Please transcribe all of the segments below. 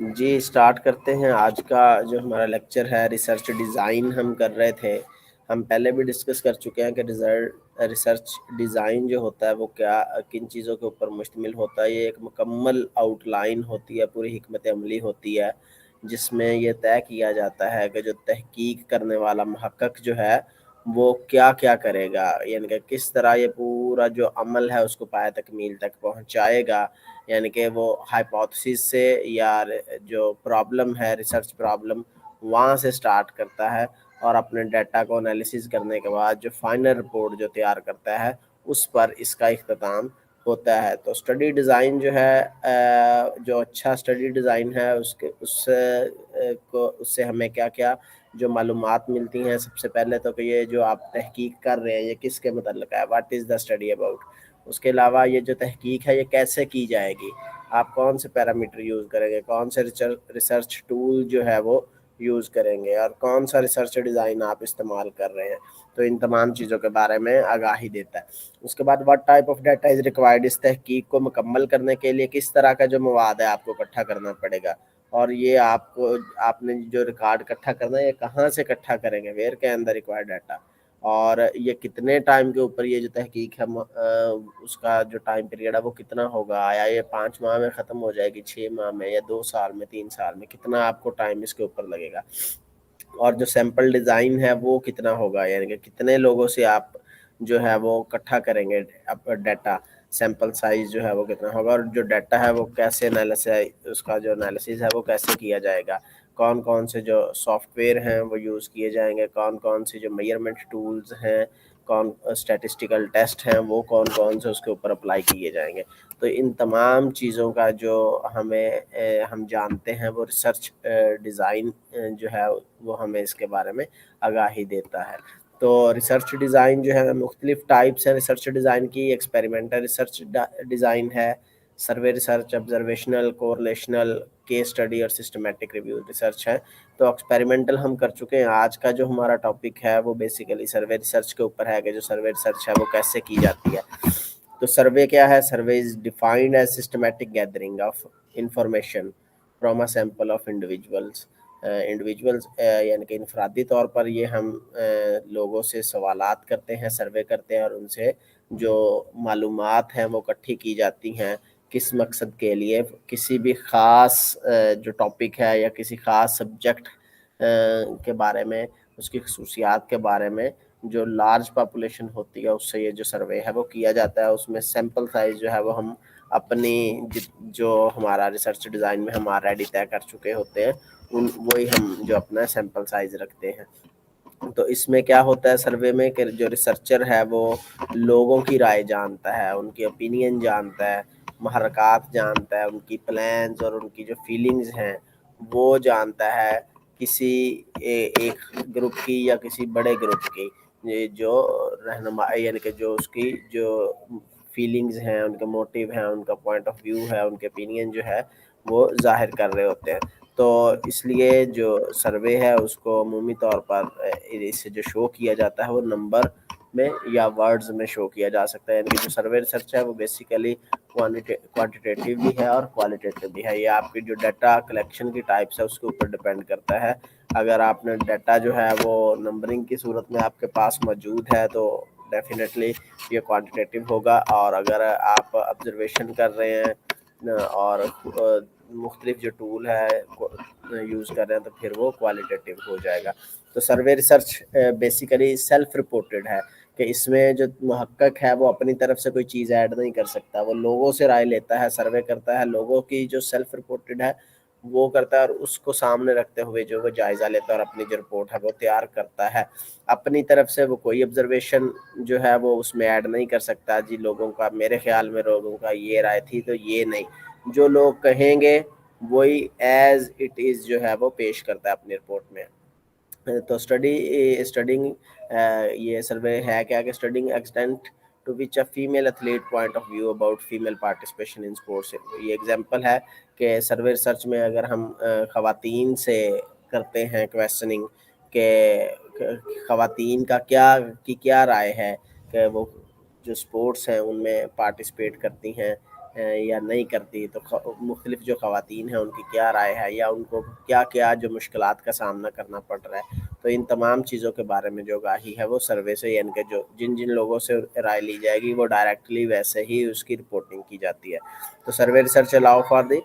جی start کرتے ہیں. آج کا جو ہمارا لیکچر ہے ریسرچ ڈیزائن ہم کر رہے تھے. ہم پہلے بھی ڈسکس کر چکے ہیں کہ ریسرچ ڈیزائن جو ہوتا ہے وہ کیا کن چیزوں کے اوپر مشتمل ہوتا ہے. یہ ایک مکمل آؤٹ لائن ہوتی ہے, پوری حکمت عملی ہوتی ہے, جس میں یہ طے کیا جاتا ہے کہ جو تحقیق کرنے والا محقق جو ہے وہ کیا کیا کرے گا, یعنی کہ کس طرح یہ پورا جو عمل ہے اس کو پایہ تکمیل تک پہنچائے گا. یعنی کہ وہ ہائپوتھسس سے یا جو پرابلم ہے ریسرچ پرابلم وہاں سے سٹارٹ کرتا ہے, اور اپنے ڈیٹا کو انالیسز کرنے کے بعد جو فائنل رپورٹ جو تیار کرتا ہے اس پر اس کا اختتام ہوتا ہے. تو اسٹڈی ڈیزائن جو ہے جو اچھا اسٹڈی ڈیزائن ہے اس سے ہمیں کیا کیا جو معلومات ملتی ہیں. سب سے پہلے تو کہ یہ جو آپ تحقیق کر رہے ہیں یہ کس کے متعلق ہے, what is the study about. اس کے علاوہ یہ جو تحقیق ہے یہ کیسے کی جائے گی, آپ کون سے پیرامیٹر یوز کریں گے, کون سے ریسرچ ٹول جو ہے وہ یوز کریں گے, اور کون سا ریسرچ ڈیزائن آپ استعمال کر رہے ہیں. تو ان تمام چیزوں کے بارے میں آگاہی دیتا ہے. اس کے بعد what type of data is required, اس تحقیق کو مکمل کرنے کے لیے کس طرح کا جو مواد ہے آپ کو اکٹھا کرنا پڑے گا, اور یہ آپ نے جو ریکارڈ اکٹھا کرنا ہے یہ کہاں سے اکٹھا کریں گے, ویئر کے اندر ریکوائرڈ ڈیٹا, اور یہ کتنے ٹائم کے اوپر یہ جو تحقیق ہے اس کا جو ٹائم پیریڈ ہے وہ کتنا ہوگا. آیا یہ 5 ماہ میں ختم ہو جائے گی, 6 ماہ میں, یا 2 سال میں, 3 سال میں, کتنا آپ کو ٹائم اس کے اوپر لگے گا. اور جو سیمپل ڈیزائن ہے وہ کتنا ہوگا, یعنی کہ کتنے لوگوں سے آپ جو ہے وہ اکٹھا کریں گے ڈیٹا, سیمپل سائز جو ہے وہ کتنا ہوگا, اور جو ڈیٹا ہے وہ کیسے اس کا جو انالیسز ہے وہ کیسے کیا جائے گا, کون کون سے جو سافٹ ویئر ہیں وہ یوز کیے جائیں گے, کون کون سے جو میئرمنٹ ٹولز ہیں, کون اسٹیٹسٹیکل ٹیسٹ ہیں وہ کون کون سے اس کے اوپر اپلائی کیے جائیں گے. تو ان تمام چیزوں کا جو ہم جانتے ہیں وہ ریسرچ ڈیزائن جو ہے وہ ہمیں اس کے بارے میں آگاہی دیتا ہے. تو ریسرچ ڈیزائن جو ہے مختلف ٹائپس ہیں ریسرچ ڈیزائن کی. ایکسپیریمنٹل ریسرچ ڈیزائن ہے, survey research, observational, correlational, case study اور سسٹمیٹک ریویو ریسرچ ہے. تو ایکسپیریمنٹل ہم کر چکے ہیں. آج کا جو ہمارا ٹاپک ہے وہ بیسیکلی سروے ریسرچ کے اوپر ہے کہ جو سروے ریسرچ ہے وہ کیسے کی جاتی ہے. تو سروے کیا ہے, survey is defined as systematic gathering of information from a sample of individuals. یعنی کہ انفرادی طور پر یہ ہم لوگوں سے سوالات کرتے ہیں, سروے کرتے ہیں, اور ان سے جو معلومات ہیں وہ اکٹھی کی جاتی ہیں. کس مقصد کے لیے, کسی بھی خاص جو ٹاپک ہے یا کسی خاص سبجیکٹ کے بارے میں, اس کی خصوصیات کے بارے میں جو لارج پاپولیشن ہوتی ہے اس سے یہ جو سروے ہے وہ کیا جاتا ہے. اس میں سیمپل سائز جو ہے وہ ہم اپنی جو ہمارا ریسرچ ڈیزائن میں ہم آلریڈی طے کر چکے ہوتے ہیں وہی ہم جو اپنا سیمپل سائز رکھتے ہیں. تو اس میں کیا ہوتا ہے سروے میں کہ جو ریسرچر ہے وہ لوگوں کی رائے جانتا ہے, ان کی اوپینین جانتا ہے, محرکات جانتا ہے, ان کی پلانز اور ان کی جو فیلنگز ہیں وہ جانتا ہے, کسی ایک گروپ کی یا کسی بڑے گروپ کی جو رہنمائی, یعنی کہ جو اس کی جو فیلنگز ہیں, ان کے موٹیو ہیں, ان کا پوائنٹ آف ویو ہے, ان کے اوپینین جو ہے وہ ظاہر کر رہے ہوتے ہیں. تو اس لیے جو سروے ہے اس کو عمومی طور پر اس سے جو شو کیا جاتا ہے وہ نمبر میں یا ورڈز میں شو کیا جا سکتا ہے. یعنی کہ جو سروے ریسرچ ہے وہ بیسیکلی کوانٹیٹیو بھی ہے اور کوالٹیٹیو بھی ہے. یہ آپ کی جو ڈیٹا کلیکشن کی ٹائپس ہے اس کے اوپر ڈیپینڈ کرتا ہے. اگر آپ نے ڈیٹا جو ہے وہ نمبرنگ کی صورت میں آپ کے پاس موجود ہے تو ڈیفینیٹلی یہ کوانٹیٹیو ہوگا, اور اگر آپ آبزرویشن کر رہے ہیں اور مختلف جو ٹول ہے یوز کر رہے ہیں تو پھر وہ کوالٹیٹیو ہو جائے گا. تو survey research basically self reported ہے کہ اس میں جو محقق ہے وہ اپنی طرف سے کوئی چیز ایڈ نہیں کر سکتا, وہ لوگوں سے رائے لیتا ہے, سروے کرتا ہے, لوگوں کی جو سیلف رپورٹڈ ہے وہ کرتا ہے, اور اس کو سامنے رکھتے ہوئے جو وہ جائزہ لیتا ہے اور اپنی جو رپورٹ ہے وہ تیار کرتا ہے. اپنی طرف سے وہ کوئی آبزرویشن جو ہے وہ اس میں ایڈ نہیں کر سکتا, جی لوگوں کا میرے خیال میں لوگوں کا یہ رائے تھی تو یہ نہیں, جو لوگ کہیں گے وہی ایز اٹ از جو ہے وہ پیش کرتا ہے اپنی رپورٹ میں. تو اسٹڈنگ یہ سروے ہے کیا کہ studying extent to which a female athlete point of view about female participation in sports. یہ ایگزامپل ہے کہ سروے ریسرچ میں اگر ہم خواتین سے کرتے ہیں کویسچننگ کہ خواتین کا کیا رائے ہے کہ وہ جو سپورٹس ہیں ان میں پارٹیسپیٹ کرتی ہیں یا نہیں کرتی، تو مختلف جو خواتین ہیں ان کی کیا رائے ہے، یا ان کو کیا کیا جو مشکلات کا سامنا کرنا پڑ رہا ہے. تو ان تمام چیزوں کے بارے میں جو آگاہی ہے وہ سروے سے، یعنی کہ جو جن جن لوگوں سے رائے لی جائے گی وہ ڈائریکٹلی ویسے ہی اس کی رپورٹنگ کی جاتی ہے. تو survey research allow for the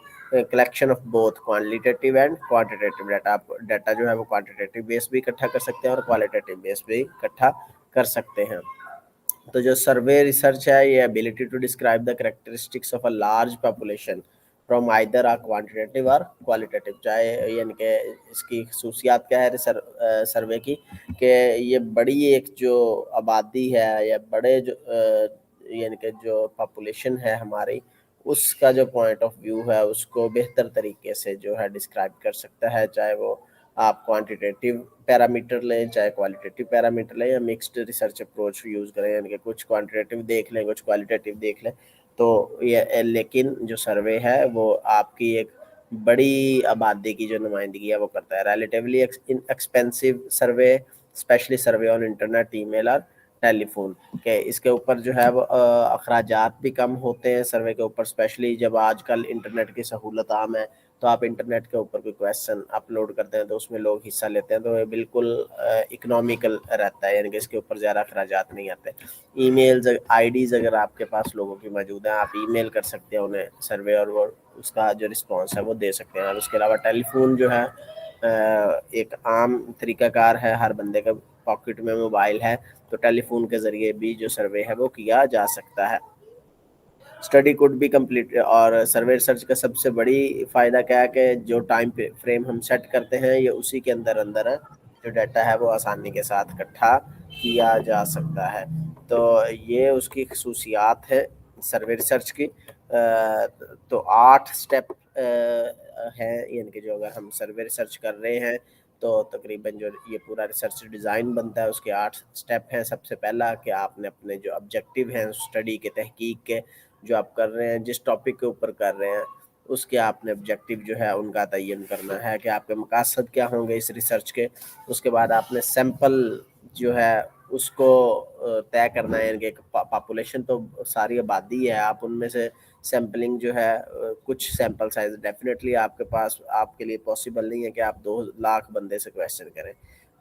collection of both quantitative and quantitative data. آپ ڈیٹا جو ہے وہ کوانٹیٹیو بیس بھی اکٹھا کر سکتے ہیں اور کوالٹیٹیو بیس بھی اکٹھا کر سکتے ہیں. تو جو سروے ریسرچ ہے یہ ability to describe the characteristics of a large population from either a quantitative اور کوالٹیٹیو. چاہے یعنی کہ اس کی خصوصیات کیا ہے سروے کی، کہ یہ بڑی ایک جو آبادی ہے یا بڑے جو یعنی کہ جو پاپولیشن ہے ہماری، اس کا جو پوائنٹ آف ویو ہے اس کو بہتر طریقے سے جو ہے ڈسکرائب کر سکتا ہے. چاہے وہ آپ کوانٹیٹیو پیرامیٹر لیں، چاہے کوالٹیٹیو پیرامیٹر لیں، یا مکسڈ ریسرچ اپروچ یوز کریں، یعنی کہ کچھ کوانٹیٹیو دیکھ لیں کچھ کوالٹیٹیو دیکھ لیں. تو یہ لیکن جو سروے ہے وہ آپ کی ایک بڑی آبادی کی جو نمائندگی ہے وہ کرتا ہے. Relatively expensive survey, especially survey on internet, e mail اور ٹیلی فون، کہ اس کے اوپر جو ہے وہ اخراجات بھی کم ہوتے ہیں سروے کے اوپر، اسپیشلی جب آج کل انٹرنیٹ کی سہولت عام ہے. تو آپ انٹرنیٹ کے اوپر کوئی کویشچن اپلوڈ کرتے ہیں تو اس میں لوگ حصہ لیتے ہیں، تو یہ بالکل اکنامیکل رہتا ہے، یعنی کہ اس کے اوپر زیادہ اخراجات نہیں آتے. ای میلز آئی ڈیز اگر آپ کے پاس لوگوں کی موجود ہیں، آپ ای میل کر سکتے ہیں انہیں سروے، اور وہ اس کا جو رسپانس ہے وہ دے سکتے ہیں. اور اس کے علاوہ ٹیلی فون جو ہے ایک عام طریقہ کار ہے، ہر بندے کا پاکٹ میں موبائل ہے، تو ٹیلی فون کے ذریعے بھی جو سروے ہے وہ کیا جا سکتا ہے. اسٹڈی کوڈ بھی کمپلیٹ. اور سروے ریسرچ کا سب سے بڑی فائدہ کیا ہے کہ جو ٹائم فریم ہم سیٹ کرتے ہیں یہ اسی کے اندر جو ڈیٹا ہے وہ آسانی کے ساتھ اکٹھا کیا جا سکتا ہے. تو یہ اس کی خصوصیات ہے سروے ریسرچ کی. تو 8 سٹیپ ہیں، یعنی کہ جو اگر ہم سروے ریسرچ کر رہے ہیں تو تقریباً جو یہ پورا ریسرچ ڈیزائن بنتا ہے اس کے 8 سٹیپ ہیں. سب سے پہلا کہ آپ نے اپنے جو آبجیکٹیو ہیں اسٹڈی کے، تحقیق کے، جو آپ کر رہے ہیں جس ٹاپک کے اوپر کر رہے ہیں اس کے آپ نے آبجیکٹیو جو ہے ان کا تعین کرنا ہے کہ آپ کے مقاصد کیا ہوں گے اس ریسرچ کے. اس کے بعد آپ نے سیمپل جو ہے اس کو طے کرنا ہے، یعنی کہ پاپولیشن تو ساری آبادی ہے، آپ ان میں سے سیمپلنگ جو ہے کچھ سیمپل سائز ڈیفینیٹلی آپ کے پاس آپ کے لیے پاسبل نہیں ہے کہ آپ 2 لاکھ بندے سے کویشچن کریں.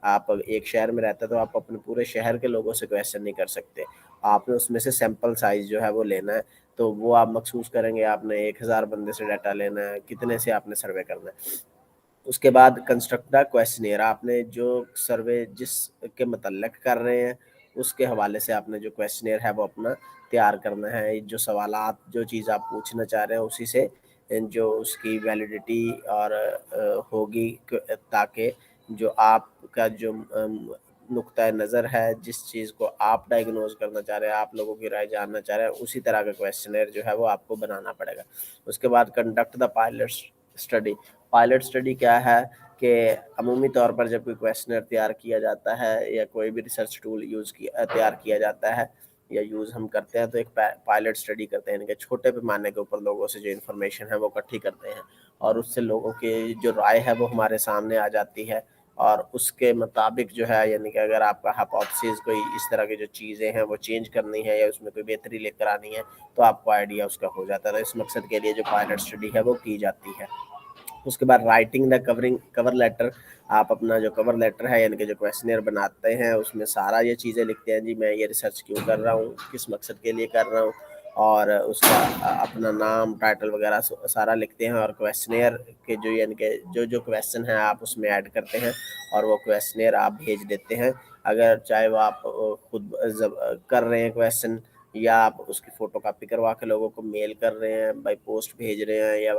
آپ ایک شہر میں رہتے تو آپ اپنے پورے شہر کے لوگوں سے کویشچن نہیں کر سکتے. آپ نے اس میں سے سیمپل سائز جو ہے وہ لینا ہے، تو وہ آپ مخصوص کریں گے. آپ نے 1000 بندے سے ڈیٹا لینا ہے، کتنے سے آپ نے سروے کرنا ہے. اس کے بعد کنسٹرکٹ دا کویشچنیئر، آپ نے جو سروے جس کے متعلق کر رہے ہیں اس کے حوالے سے آپ نے جو کویشچنیئر ہے وہ اپنا تیار کرنا ہے. جو سوالات جو چیز آپ پوچھنا چاہ رہے ہیں اسی سے جو اس کی ویلیڈیٹی اور ہوگی، تاکہ جو آپ کا جو نقطۂ نظر ہے، جس چیز کو آپ ڈائگنوز کرنا چاہ رہے ہیں، آپ لوگوں کی رائے جاننا چاہ رہے ہیں، اسی طرح کا کویشچنیئر جو ہے وہ آپ کو بنانا پڑے گا. اس کے بعد conduct the pilot study. Pilot study کیا ہے کہ عمومی طور پر جب کوئی کویشچنر تیار کیا جاتا ہے یا کوئی بھی ریسرچ ٹول تیار کیا جاتا ہے یا یوز ہم کرتے ہیں، تو ایک پائلٹ اسٹڈی کرتے ہیں، یعنی کہ چھوٹے پیمانے کے اوپر لوگوں سے جو انفارمیشن ہے وہ اکٹھی کرتے ہیں اور اس سے لوگوں کی جو رائے ہے وہ ہمارے سامنے آ جاتی ہے. اور اس کے مطابق جو ہے، یعنی کہ اگر آپ کا ہائپوتھیسس کوئی اس طرح کی جو چیزیں ہیں وہ چینج کرنی ہے یا اس میں کوئی بہتری لے کر آنی ہے تو آپ کو آئیڈیا اس کا ہو جاتا ہے. اس مقصد کے لیے جو پائلٹ اسٹڈی ہے وہ کی جاتی ہے. اس کے بعد رائٹنگ دا کور لیٹر. آپ اپنا جو کور لیٹر ہے یعنی کہ جو کویشچنیئر بناتے ہیں اس میں سارا یہ چیزیں لکھتے ہیں، جی میں یہ ریسرچ کیوں کر رہا ہوں، کس مقصد کے لیے کر رہا ہوں، اور اس کا اپنا نام، ٹائٹل وغیرہ سارا لکھتے ہیں. اور کویشچنیئر کے جو یعنی کہ جو کویشچن ہیں آپ اس میں ایڈ کرتے ہیں اور وہ کویشچنیئر آپ بھیج دیتے ہیں. اگر چاہے وہ آپ خود کر رہے ہیں کویشچن، یا آپ اس کی فوٹو کاپی کروا کے لوگوں کو میل کر رہے ہیں، بائی پوسٹ بھیج رہے ہیں، یا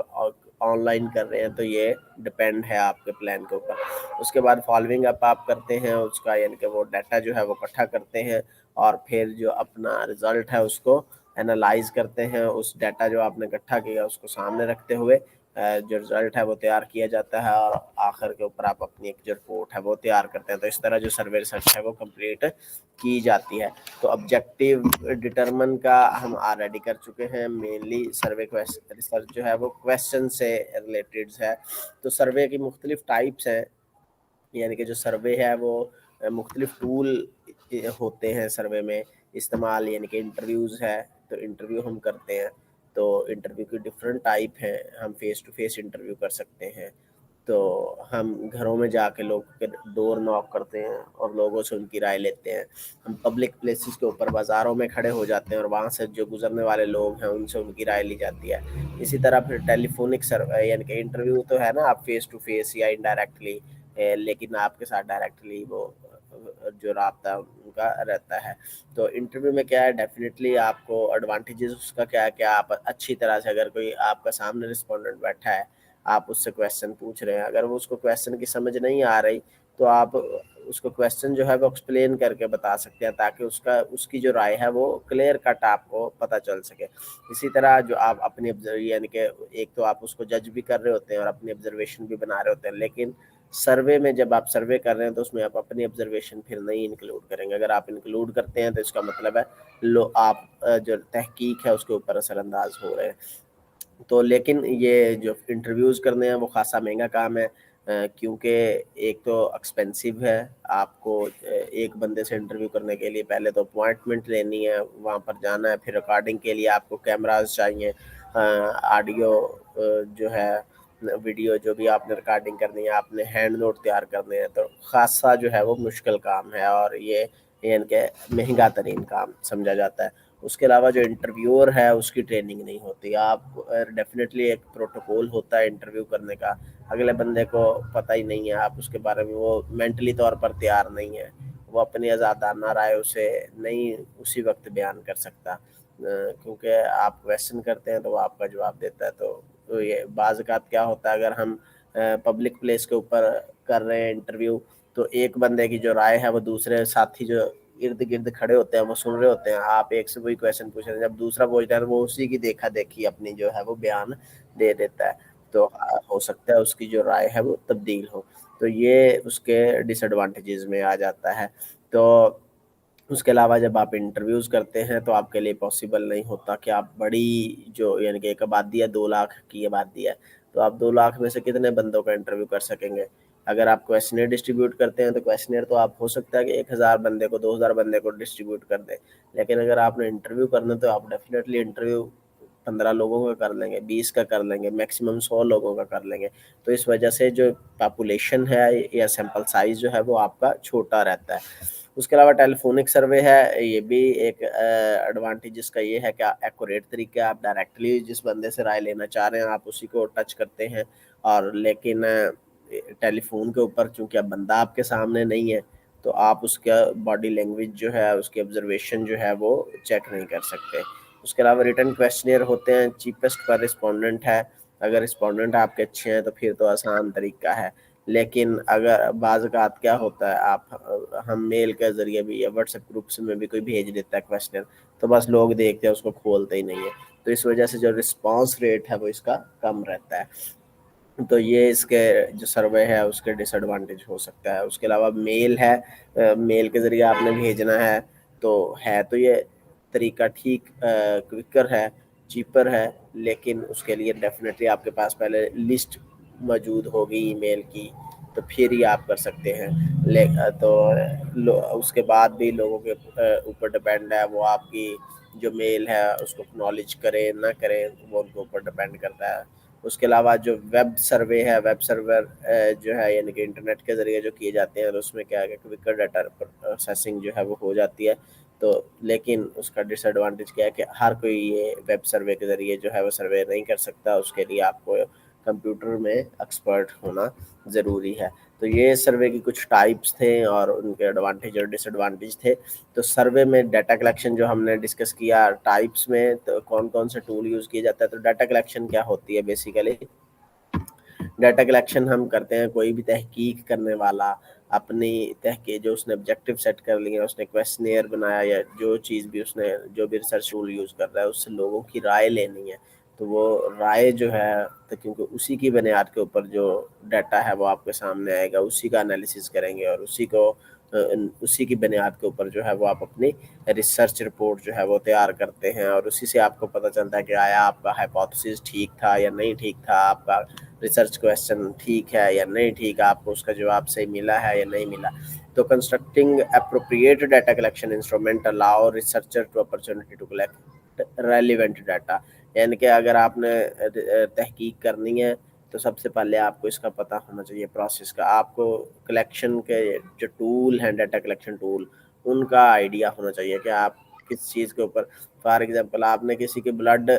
آن لائن کر رہے ہیں، تو یہ ڈپینڈ ہے آپ کے پلان کے اوپر. اس کے بعد فالوئنگ اپ آپ کرتے ہیں اس کا، یعنی کہ وہ ڈیٹا جو ہے وہ اکٹھا کرتے ہیں اور پھر جو اپنا رزلٹ ہے اس کو اینالائز کرتے ہیں. اس ڈیٹا جو آپ نے اکٹھا کیا اس کو سامنے رکھتے ہوئے جو رزلٹ ہے وہ تیار کیا جاتا ہے اور آخر کے اوپر آپ اپنی ایک جو رپورٹ ہے وہ تیار کرتے ہیں. تو اس طرح جو سروے ریسرچ ہے وہ کمپلیٹ کی جاتی ہے. تو آبجیکٹیو ڈٹرمن کا ہم آلریڈی کر چکے ہیں. مینلی سروے ریسرچ جو ہے وہ کویشچن سے ریلیٹڈ ہے. تو سروے کی مختلف ٹائپس ہیں، یعنی کہ جو سروے ہے وہ مختلف ٹول ہوتے ہیں سروے میں استعمال، یعنی کہ انٹرویوز ہے تو انٹرویو ہم کرتے ہیں. تو انٹرویو کی ڈفرینٹ ٹائپ ہیں. ہم فیس ٹو فیس انٹرویو کر سکتے ہیں، تو ہم گھروں میں جا کے لوگوں کے ڈور ناک کرتے ہیں اور لوگوں سے ان کی رائے لیتے ہیں. ہم پبلک پلیسز کے اوپر بازاروں میں کھڑے ہو جاتے ہیں اور وہاں سے جو گزرنے والے لوگ ہیں ان سے ان کی رائے لی جاتی ہے. اسی طرح پھر ٹیلی فونک سروے، یعنی کہ انٹرویو تو ہے نا آپ فیس ٹو فیس یا انڈائریکٹلی، لیکن آپ کے ساتھ ڈائریکٹلی وہ جو رابطہ ان کا رہتا ہے. تو انٹرویو میں کیا ہے، ڈیفینیٹلی آپ کو ایڈوانٹیجز اس کا کیا ہے کہ آپ اچھی طرح سے، اگر کوئی آپ کا سامنے رسپونڈنٹ بیٹھا ہے، آپ اس سے کویشچن پوچھ رہے ہیں، اگر وہ اس کو کویشچن کی سمجھ نہیں آ رہی تو آپ اس کو کویشچن جو ہے وہ ایکسپلین کر کے بتا سکتے ہیں، تاکہ اس کی جو رائے ہے وہ کلیئر کٹ آپ کو پتہ چل سکے. اسی طرح جو آپ اپنی یعنی کہ ایک تو آپ اس کو جج بھی کر رہے ہوتے ہیں اور اپنی آبزرویشن بھی بنا رہے ہوتے ہیں، لیکن سروے میں جب آپ سروے کر رہے ہیں تو اس میں آپ اپنی آبزرویشن پھر نہیں انکلوڈ کریں گے. اگر آپ انکلوڈ کرتے ہیں تو اس کا مطلب ہے آپ جو تحقیق ہے اس کے اوپر اثر انداز ہو رہے ہیں. تو لیکن یہ جو انٹرویوز کرنے ہیں وہ خاصا مہنگا کام ہے، کیونکہ ایک تو ایکسپینسو ہے. آپ کو ایک بندے سے انٹرویو کرنے کے لیے پہلے تو اپوائنٹمنٹ لینی ہے، وہاں پر جانا ہے، پھر ریکارڈنگ کے لیے آپ کو کیمراز چاہیے، آڈیو جو ہے، ویڈیو جو بھی آپ نے ریکارڈنگ کرنی ہے، آپ نے ہینڈ نوٹ تیار کرنے ہیں. تو خاصا جو ہے وہ مشکل کام ہے اور یہ یعنی کہ مہنگا ترین کام سمجھا جاتا ہے. اس کے علاوہ جو انٹرویور ہے اس کی ٹریننگ نہیں ہوتی. آپ ڈیفینیٹلی ایک پروٹوکول ہوتا ہے انٹرویو کرنے کا، اگلے بندے کو پتہ ہی نہیں ہے، آپ اس کے بارے میں، وہ مینٹلی طور پر تیار نہیں ہے، وہ اپنی آزادانہ رائے اسے نہیں اسی وقت بیان کر سکتا، کیونکہ آپ کویشچن کرتے ہیں تو وہ آپ کا جواب دیتا ہے. تو یہ بعض اوقات کیا ہوتا ہے، اگر ہم پبلک پلیس کے اوپر کر رہے ہیں انٹرویو، تو ایک بندے کی جو رائے ہے وہ دوسرے ساتھی جو ارد گرد کھڑے ہوتے ہیں وہ سن رہے ہوتے ہیں. آپ ایک سے کوئی کویشچن پوچھ رہے ہیں، جب دوسرا پوچھتا ہے تو وہ اسی کی دیکھا دیکھی اپنی جو ہے وہ بیان دے دیتا ہے، تو ہو سکتا ہے اس کی جو رائے ہے وہ تبدیل ہو. تو یہ اس کے ڈس ایڈوانٹیجز میں آ جاتا ہے. تو اس کے علاوہ جب آپ انٹرویوز کرتے ہیں تو آپ کے لیے پاسبل نہیں ہوتا کہ آپ بڑی جو یعنی کہ ایک آبادی ہے 2 لاکھ کی آبادی ہے، تو آپ 2 لاکھ میں سے کتنے بندوں کا انٹرویو کر سکیں گے. اگر آپ کویشچنر ڈسٹریبیوٹ کرتے ہیں تو کویشچنر تو آپ ہو سکتا ہے کہ 1,000 بندے کو 2,000 بندے کو ڈسٹریبیوٹ کر دیں، لیکن اگر آپ نے انٹرویو کرنا تو آپ ڈیفینیٹلی انٹرویو 15 لوگوں کا کر لیں گے، 20 کا کر لیں گے، میکسیمم 100 لوگوں کا کر لیں گے. تو اس وجہ سے جو پاپولیشن ہے یا سیمپل سائز جو ہے وہ آپ کا چھوٹا رہتا ہے. اس کے علاوہ ٹیلی فونک سروے ہے، یہ بھی ایک ایڈوانٹیج اس کا یہ ہے کہ ایکوریٹ طریقے، آپ ڈائریکٹلی جس بندے سے رائے لینا چاہ رہے ہیں آپ اسی کو ٹچ کرتے ہیں. اور لیکن ٹیلی فون کے اوپر چونکہ اب بندہ آپ کے سامنے نہیں ہے تو آپ اس کا باڈی لینگویج جو ہے، اس کی آبزرویشن جو ہے وہ چیک نہیں کر سکتے. اس کے علاوہ ریٹن کویشچنر ہوتے ہیں، چیپسٹ پر رسپونڈنٹ ہے. اگر رسپونڈنٹ آپ کے اچھے ہیں تو پھر تو آسان طریقہ ہے، لیکن اگر بعض اوقات کیا ہوتا ہے، ہم میل کے ذریعے بھی یا واٹس ایپ گروپس میں بھی کوئی بھیج دیتا ہے کویشچن، تو بس لوگ دیکھتے ہیں اس کو کھولتے ہی نہیں ہے. تو اس وجہ سے جو رسپانس ریٹ ہے وہ اس کا کم رہتا ہے. تو یہ اس کے جو سروے ہے اس کے ڈس ایڈوانٹیج ہو سکتا ہے. اس کے علاوہ میل ہے، میل کے ذریعے آپ نے بھیجنا ہے تو یہ طریقہ ٹھیک کوئکر ہے، چیپر ہے، لیکن اس کے لیے ڈیفینیٹلی آپ کے پاس پہلے لسٹ موجود ہوگی ای میل کی، تو پھر ہی آپ کر سکتے ہیں. تو اس کے بعد بھی لوگوں کے اوپر ڈپینڈ ہے، وہ آپ کی جو میل ہے اس کو اکنالج کریں نہ کریں، وہ ان کے اوپر ڈپینڈ کرتا ہے. اس کے علاوہ جو ویب سروے ہے، ویب سرور جو ہے یعنی کہ انٹرنیٹ کے ذریعے جو کیے جاتے ہیں، اس میں کیا ہے کہ کوئکر ڈیٹا پروسیسنگ جو ہے وہ ہو جاتی ہے. تو لیکن اس کا ڈس ایڈوانٹیج کیا ہے کہ ہر کوئی یہ ویب سروے کے ذریعے جو ہے وہ سروے نہیں کر سکتا، اس کے لیے آپ کو کمپیوٹر میں ایکسپرٹ ہونا ضروری ہے. تو یہ سروے کی کچھ ٹائپس تھے اور ان کے ایڈوانٹیج اور ڈس ایڈوانٹیج تھے. تو سروے میں ڈیٹا کلیکشن جو ہم نے ڈسکس کیا، ٹائپس میں تو کون کون سے ٹول یوز کیا جاتا ہے. تو ڈیٹا کلیکشن کیا ہوتی ہے، بیسیکلی ڈیٹا کلیکشن ہم کرتے ہیں، کوئی بھی تحقیق کرنے والا اپنی تحقیق جو اس نے آبجیکٹو سیٹ کر لی ہے، اس نے کویسچنیئر بنایا یا جو چیز بھی اس نے جو بھی ریسرچ ٹول یوز کر رہا ہے اس سے لوگوں کی رائے لینی ہے. تو وہ رائے جو ہے تو کیونکہ اسی کی بنیاد کے اوپر جو ڈیٹا ہے وہ آپ کے سامنے آئے گا، اسی کا انالیسس کریں گے اور اسی کی بنیاد کے اوپر جو ہے وہ آپ اپنی ریسرچ رپورٹ جو ہے وہ تیار کرتے ہیں. اور اسی سے آپ کو پتہ چلتا ہے کہ آیا آپ کا ہائپوتھیسس ٹھیک تھا یا نہیں ٹھیک تھا، آپ کا ریسرچ کویسچن ٹھیک ہے یا نہیں ٹھیک، آپ کو اس کا جواب صحیح ملا ہے یا نہیں ملا. تو constructing appropriate data collection instrument allow researcher to opportunity to collect relevant data. یعنی کہ اگر آپ نے تحقیق کرنی ہے تو سب سے پہلے آپ کو اس کا پتہ ہونا چاہیے پروسیس کا. آپ کو کلیکشن کے جو ٹول ہیں ڈیٹا کلیکشن ٹول ان کا آئیڈیا ہونا چاہیے کہ آپ کس چیز کے اوپر. فار ایگزامپل آپ نے کسی کی بلڈ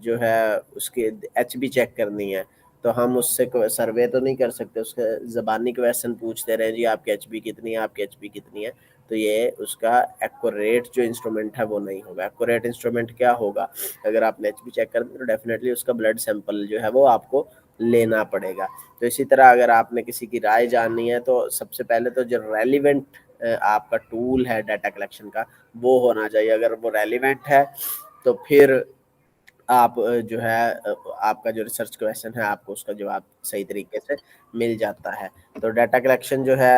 جو ہے اس کی ایچ بی چیک کرنی ہے تو ہم اس سے سروے تو نہیں کر سکتے, اس کے زبانی کویسچن پوچھتے رہے جی آپ کی ایچ بی کتنی ہے, آپ کی ایچ بی کتنی ہے, تو یہ اس کا ایکوریٹ جو انسٹرومنٹ ہے وہ نہیں ہوگا. ایکوریٹ انسٹرومنٹ کیا ہوگا, اگر آپ نے ایچ بی چیک کرنا تو ڈیفینیٹلی اس کا بلڈ سیمپل جو ہے وہ آپ کو لینا پڑے گا. تو اسی طرح اگر آپ نے کسی کی رائے جاننی ہے تو سب سے پہلے تو جو ریلیونٹ آپ کا ٹول ہے ڈیٹا کلیکشن کا وہ ہونا چاہیے. اگر وہ ریلیونٹ ہے تو پھر آپ جو ہے آپ کا جو ریسرچ کویسچن ہے آپ کو اس کا جواب صحیح طریقے سے مل جاتا ہے. تو ڈیٹا کلیکشن جو ہے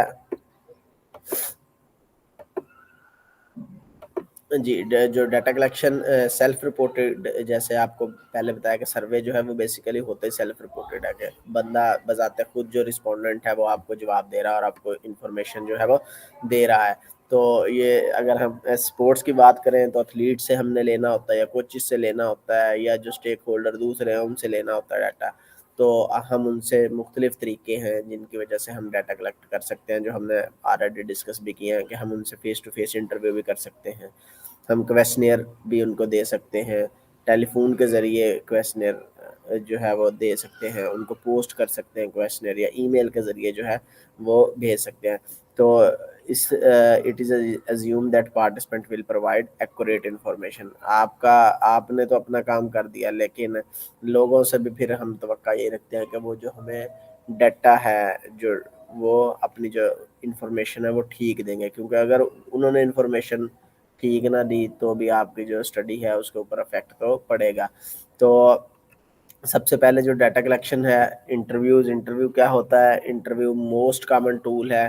جی جو ڈیٹا کلیکشن سیلف رپورٹڈ, جیسے آپ کو پہلے بتایا کہ سروے جو ہے وہ بیسیکلی ہوتے سیلف رپورٹڈ ہے کہ بندہ بذات خود جو رسپونڈنٹ ہے وہ آپ کو جواب دے رہا ہے اور آپ کو انفارمیشن جو ہے وہ دے رہا ہے. تو یہ اگر ہم اسپورٹس کی بات کریں تو ایتھلیٹ سے ہم نے لینا ہوتا ہے یا کوچز سے لینا ہوتا ہے یا جو اسٹیک ہولڈر دوسرے ہیں ان سے لینا ہوتا ہے ڈاٹا, تو ہم ان سے مختلف طریقے ہیں جن کی وجہ سے ہم ڈاٹا کلیکٹ کر سکتے ہیں, جو ہم نے آلریڈی ڈسکس بھی کیے ہیں کہ ہم ان سے فیس ٹو فیس انٹرویو بھی کر سکتے ہیں, ہم کویسچنئر بھی ان کو دے سکتے ہیں, ٹیلی فون کے ذریعے کویسچنئر جو ہے وہ دے سکتے ہیں, ان کو پوسٹ کر سکتے ہیں کویسچنئر, یا ای میل کے ذریعے جو ہے وہ بھیج سکتے ہیں. تو اس it is assumed that participant will provide accurate information. آپ نے تو اپنا کام کر دیا, لیکن لوگوں سے بھی پھر ہم توقع یہ رکھتے ہیں کہ وہ جو ہمیں ڈیٹا ہے جو وہ اپنی جو انفارمیشن ہے وہ ٹھیک دیں گے, کیونکہ اگر انہوں نے انفارمیشن ٹھیک نہ دی تو بھی آپ کی جو اسٹڈی ہے اس کے اوپر افیکٹ تو پڑے گا. تو سب سے پہلے جو ڈیٹا کلیکشن ہے انٹرویو کیا ہوتا ہے, انٹرویو موسٹ کامن ٹول ہے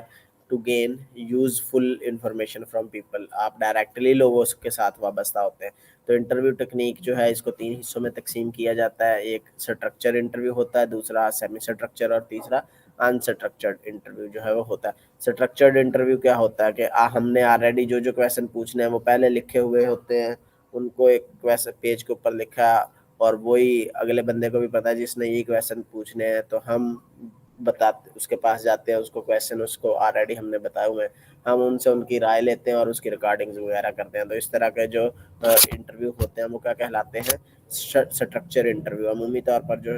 to gain useful information from people. آپ ڈائریکٹلی لوگوں کے ساتھ وابستہ ہوتے ہیں. تو انٹرویو ٹیکنیک جو ہے اس کو 3 حصوں میں تقسیم کیا جاتا ہے, ایک اسٹرکچر انٹرویو ہوتا ہے, دوسرا سیمی اسٹرکچر, اور تیسرا انسٹرکچرڈ انٹرویو جو ہے وہ ہوتا ہے. اسٹرکچرڈ انٹرویو کیا ہوتا ہے کہ ہم نے آلریڈی جو کویسچن پوچھنے ہیں وہ پہلے لکھے ہوئے ہوتے ہیں, ان کو ایک پیج کے اوپر لکھا اور وہی اگلے بندے کو بھی پتا ہے جس نے یہ کویسچن پوچھنے ہیں, تو ہم بتاتے اس کے پاس جاتے ہیں, اس کو کویسچن اس کو آلریڈی ہم نے بتائے ہوئے ہیں, ہم ان سے ان کی رائے لیتے ہیں اور اس کی ریکارڈنگز وغیرہ کرتے ہیں. تو اس طرح کے جو انٹرویو ہوتے ہیں وہ کیا کہلاتے ہیں, اسٹرکچر انٹرویو. عمومی طور پر جو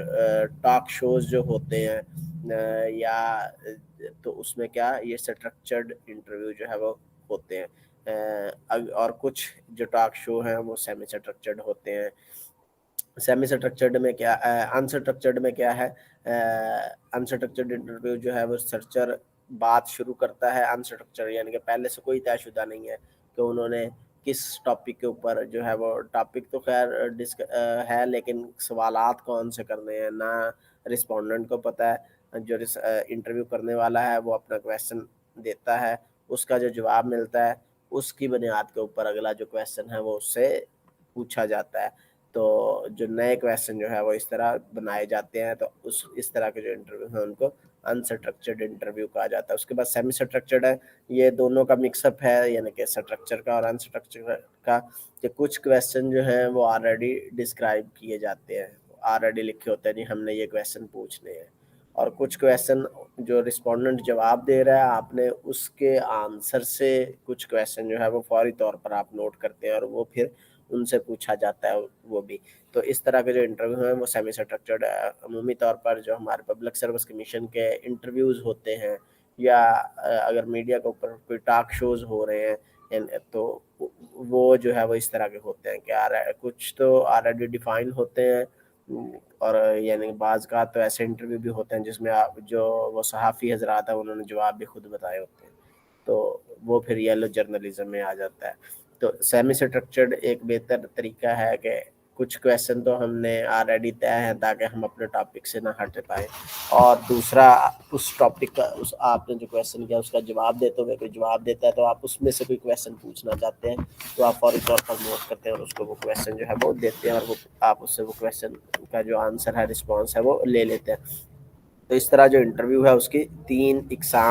ٹاک شوز جو ہوتے ہیں یا تو اس میں کیا یہ اسٹرکچرڈ انٹرویو جو ہے وہ ہوتے ہیں, اور کچھ جو ٹاک شو ہیں وہ سیمی اسٹرکچرڈ ہوتے ہیں. سیمی اسٹرکچرڈ میں کیا انسٹرکچرڈ میں کیا ہے, انسٹرکچرڈ انٹرویو جو ہے وہ سرچر بات شروع کرتا ہے انسٹرکچر, یعنی کہ پہلے سے کوئی طے شدہ نہیں ہے کہ انہوں نے کس ٹاپک کے اوپر جو ہے وہ ٹاپک تو خیر ہے, لیکن سوالات کون سے کرنے ہیں نہ رسپونڈنٹ کو پتہ ہے. جو انٹرویو کرنے والا ہے وہ اپنا کویسچن دیتا ہے, اس کا جو جواب ملتا ہے اس کی بنیاد کے اوپر اگلا جو کویسچن ہے وہ اس سے پوچھا جاتا ہے. تو جو نئے کویسچن جو ہے وہ اس طرح بنائے جاتے ہیں. تو اس طرح کے جو انٹرویو ہیں ان کو انسٹرکچرڈ انٹرویو کہا جاتا ہے. اس کے بعد سیمی اسٹرکچرڈ ہے, یہ دونوں کا مکس اپ ہے, یعنی کہ اسٹرکچر کا اور انسٹرکچر کا, کہ کچھ کویسچن جو ہیں وہ آلریڈی ڈسکرائب کیے جاتے ہیں, آلریڈی لکھے ہوتے ہیں جی ہم نے یہ کویسچن پوچھنے ہیں, اور کچھ کویسچن جو رسپونڈنٹ جواب دے رہا ہے آپ نے اس کے آنسر سے کچھ کویسچن جو ہے وہ فوری طور پر آپ نوٹ کرتے ہیں اور وہ پھر ان سے پوچھا جاتا ہے وہ بھی. تو اس طرح کے جو انٹرویو ہیں وہ سیمی اسٹرکچرڈ ہے. عمومی طور پر جو ہمارے پبلک سروس کمیشن کے انٹرویوز ہوتے ہیں یا اگر میڈیا کے اوپر کوئی ٹاک شوز ہو رہے ہیں تو وہ جو ہے وہ اس طرح کے ہوتے ہیں کہ کچھ تو آلریڈی ڈیفائن ہوتے ہیں, اور یعنی بعض کا تو ایسے انٹرویو بھی ہوتے ہیں جس میں جو وہ صحافی حضرات ہیں انہوں نے جواب بھی خود بتائے ہوتے ہیں, تو وہ پھر یلو جرنلزم میں آ جاتا ہے. تو سیمی اسٹرکچرڈ ایک بہتر طریقہ ہے کہ کچھ کویسچن تو ہم نے آلریڈی طے ہیں تاکہ ہم اپنے ٹاپک سے نہ ہٹ پائیں, اور دوسرا اس ٹاپک کا آپ نے جو کویسچن کیا اس کا جواب دیتے ہوئے کوئی جواب دیتا ہے تو آپ اس میں سے کوئی کویسچن پوچھنا چاہتے ہیں تو آپ فوری طور پر نوٹ کرتے ہیں اور اس کو وہ کویسچن جو ہے وہ دیتے ہیں, اور وہ آپ اس سے وہ کویسچن کا جو آنسر ہے رسپانس ہے وہ لے لیتے ہیں. تو اس طرح جو انٹرویو ہے اس کی 3 اقسام